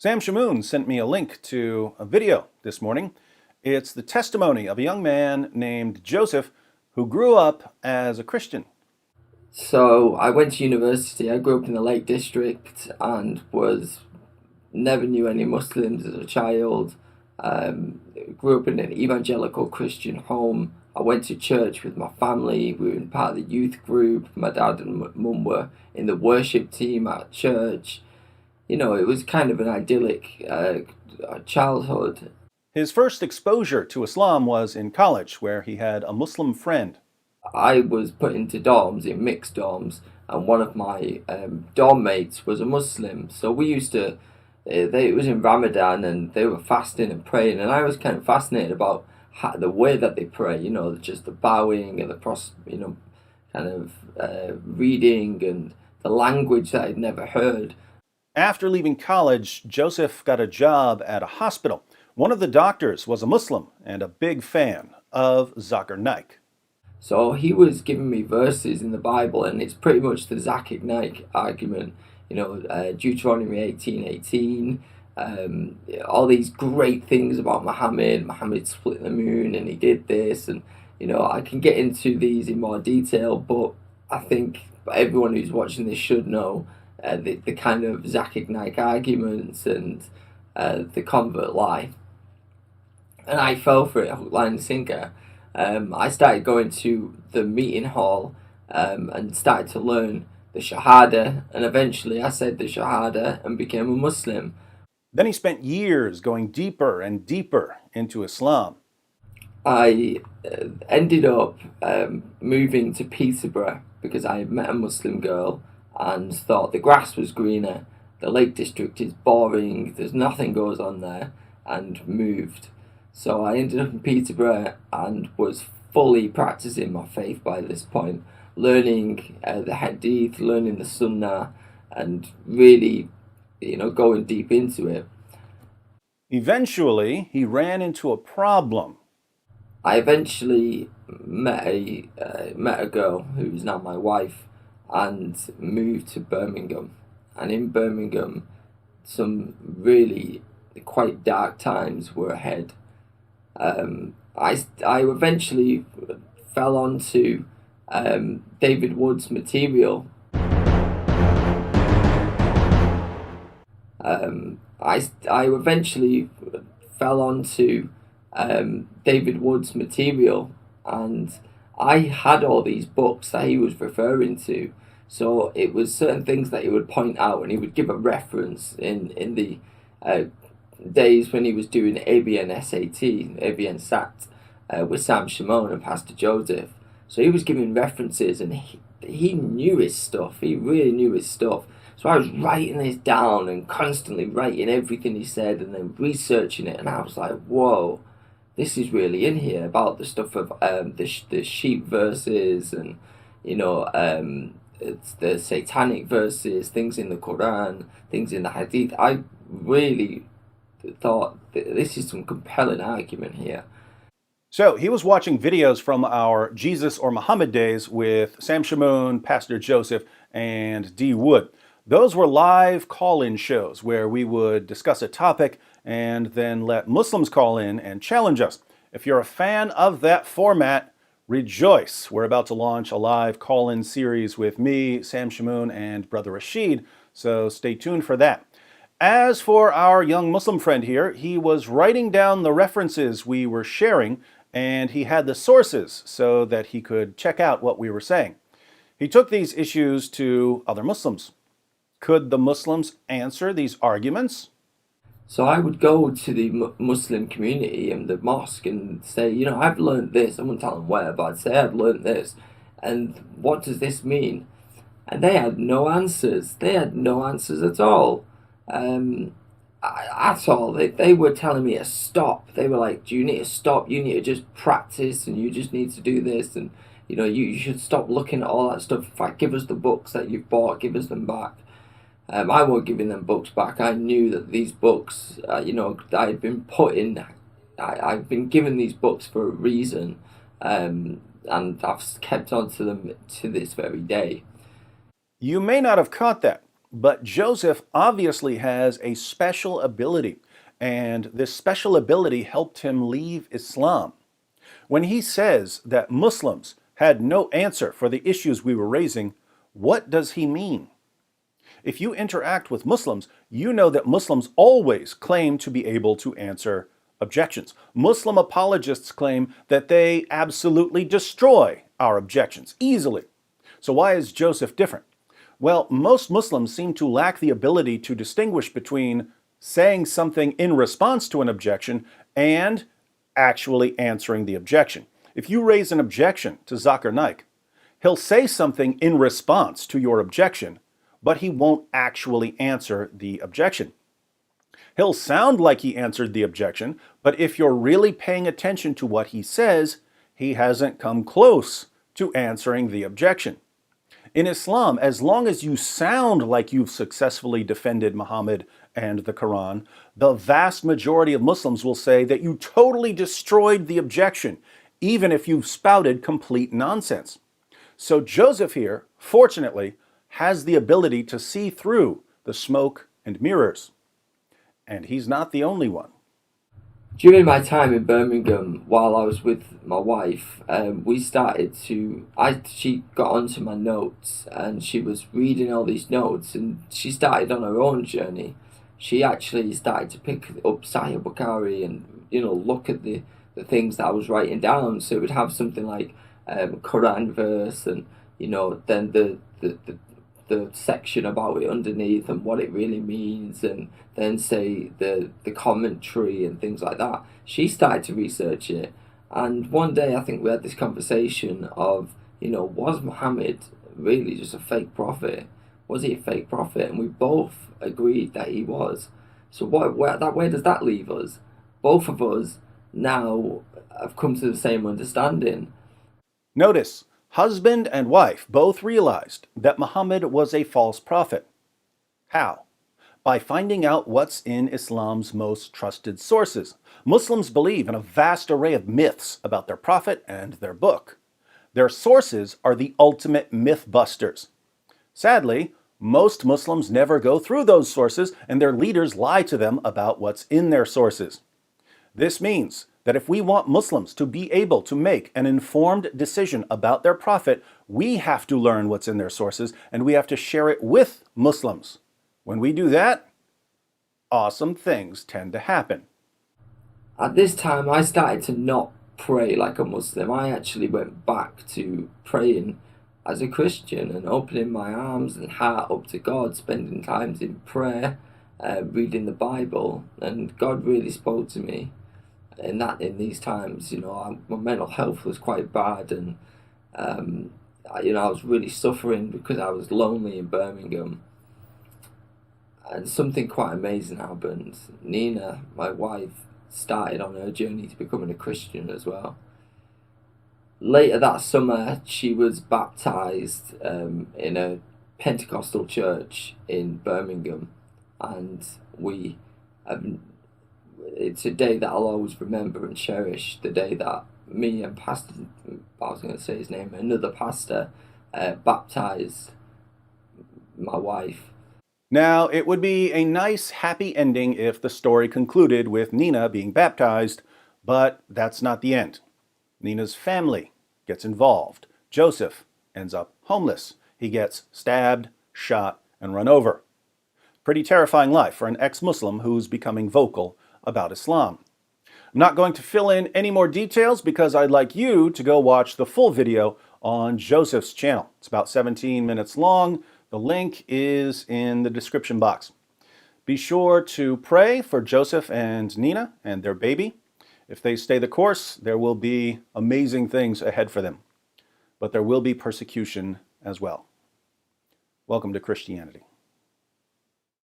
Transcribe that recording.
Sam Shamoon sent me a link to a video this morning. It's the testimony of a young man named Joseph who grew up as a Christian. So I went to university. I grew up in the Lake District and was never knew any Muslims as a child. Grew up in an evangelical Christian home. I went to church with my family. We were in part of the youth group. My dad and mum were in the worship team at church. You know, it was kind of an idyllic childhood. His first exposure to Islam was in college, where he had a Muslim friend. I was put into dorms, in mixed dorms, and one of my dorm mates was a Muslim. So we used to, it was in Ramadan, and they were fasting and praying, and I was kind of fascinated about the way that they pray. You know, just the bowing and kind of reading and the language that I'd never heard. After leaving college, Joseph got a job at a hospital. One of the doctors was a Muslim and a big fan of Zakir Naik. So he was giving me verses in the Bible, and it's pretty much the Zakir Naik argument. You know, Deuteronomy 18:18, all these great things about Muhammad. Muhammad split the moon, and he did this, and you know, I can get into these in more detail, but I think everyone who's watching this should know the kind of Zakir Naik arguments and the convert lie. And I fell for it, hook, line, and sinker. I started going to the meeting hall and started to learn the Shahada, and eventually I said the Shahada and became a Muslim. Then he spent years going deeper and deeper into Islam. I ended up moving to Peterborough because I had met a Muslim girl and thought the grass was greener, the Lake District is boring, there's nothing goes on there, and moved. So I ended up in Peterborough and was fully practicing my faith by this point, learning the Hadith, learning the Sunnah, and really, you know, going deep into it. Eventually, he ran into a problem. I eventually met a girl who is now my wife, and moved to Birmingham. And in Birmingham, some really quite dark times were ahead. I eventually fell onto David Wood's material. I eventually fell onto David Wood's material, and I had all these books that he was referring to. So it was certain things that he would point out, and he would give a reference in the days when he was doing ABN SAT, ABN SAT with Sam Shamoon and Pastor Joseph. So he was giving references, and he knew his stuff. He really knew his stuff. So I was writing this down and constantly writing everything he said and then researching it, and I was like, whoa, this is really in here about the stuff of the sheep verses, and you know, it's the satanic verses, things in the Quran, things in the Hadith. I really thought this is some compelling argument here. So he was watching videos from our Jesus or Muhammad days with Sam Shamoon, Pastor Joseph, and D. Wood. Those were live call-in shows where we would discuss a topic and then let Muslims call in and challenge us. If you're a fan of that format, rejoice. We're about to launch a live call-in series with me, Sam Shamoon, and Brother Rashid, so stay tuned for that. As for our young Muslim friend here, he was writing down the references we were sharing, and he had the sources so that he could check out what we were saying. He took these issues to other Muslims. Could the Muslims answer these arguments? So I would go to the Muslim community and the mosque and say, you know, I've learned this. I wouldn't tell them where, but I'd say I've learned this. And what does this mean? And they had no answers. They had no answers at all. At all. They were telling me to stop. They were like, do you need to stop? You need to just practice, and you just need to do this. And, you know, you should stop looking at all that stuff. In fact, give us the books that you've bought. Give us them back. I wasn't giving them books back. I knew that these books, you know, I've been put in, I've been given these books for a reason, and I've kept on to them to this very day. You may not have caught that, But Joseph obviously has a special ability, and this special ability helped him leave Islam. When he says that Muslims had no answer for the issues we were raising, what does he mean? If you interact with Muslims, you know that Muslims always claim to be able to answer objections. Muslim apologists claim that they absolutely destroy our objections easily. So why is Joseph different? Well, most Muslims seem to lack the ability to distinguish between saying something in response to an objection and actually answering the objection. If you raise an objection to Zakir Naik, he'll say something in response to your objection, but he won't actually answer the objection. He'll sound like he answered the objection, but if you're really paying attention to what he says, he hasn't come close to answering the objection. In Islam, as long as you sound like you've successfully defended Muhammad and the Quran, the vast majority of Muslims will say that you totally destroyed the objection, even if you've spouted complete nonsense. So Joseph here, fortunately, has the ability to see through the smoke and mirrors. And he's not the only one. During my time in Birmingham, while I was with my wife, she got onto my notes and she was reading all these notes and she started on her own journey. She actually started to pick up Sahih Bukhari and, look at the things that I was writing down. So it would have something like Quran verse and, then the section about it underneath and what it really means, and then say the commentary and things like that. She started to research it, and one day I think we had this conversation of, was Muhammad really just a fake prophet? Was he a fake prophet? And we both agreed that he was. So where does that leave us? Both of us now have come to the same understanding. Notice, husband and wife both realized that Muhammad was a false prophet. How? By finding out what's in Islam's most trusted sources. Muslims believe in a vast array of myths about their prophet and their book. Their sources are the ultimate myth busters. Sadly, most Muslims never go through those sources, and their leaders lie to them about what's in their sources. This means that if we want Muslims to be able to make an informed decision about their prophet, we have to learn what's in their sources and we have to share it with Muslims. When we do that, awesome things tend to happen. At this time, I started to not pray like a Muslim. I actually went back to praying as a Christian and opening my arms and heart up to God, spending times in prayer, reading the Bible, and God really spoke to me. In these times, my mental health was quite bad, and I was really suffering because I was lonely in Birmingham. And something quite amazing happened. Nina, my wife, started on her journey to becoming a Christian as well. Later that summer, she was baptized in a Pentecostal church in Birmingham, and it's a day that I'll always remember and cherish. The day that me and another pastor, baptized my wife. Now, it would be a nice, happy ending if the story concluded with Nina being baptized, but that's not the end. Nina's family gets involved. Joseph ends up homeless. He gets stabbed, shot, and run over. Pretty terrifying life for an ex-Muslim who's becoming vocal about Islam. I'm not going to fill in any more details because I'd like you to go watch the full video on Joseph's channel. It's about 17 minutes long. The link is in the description box. Be sure to pray for Joseph and Nina and their baby. If they stay the course, there will be amazing things ahead for them. But there will be persecution as well. Welcome to Christianity.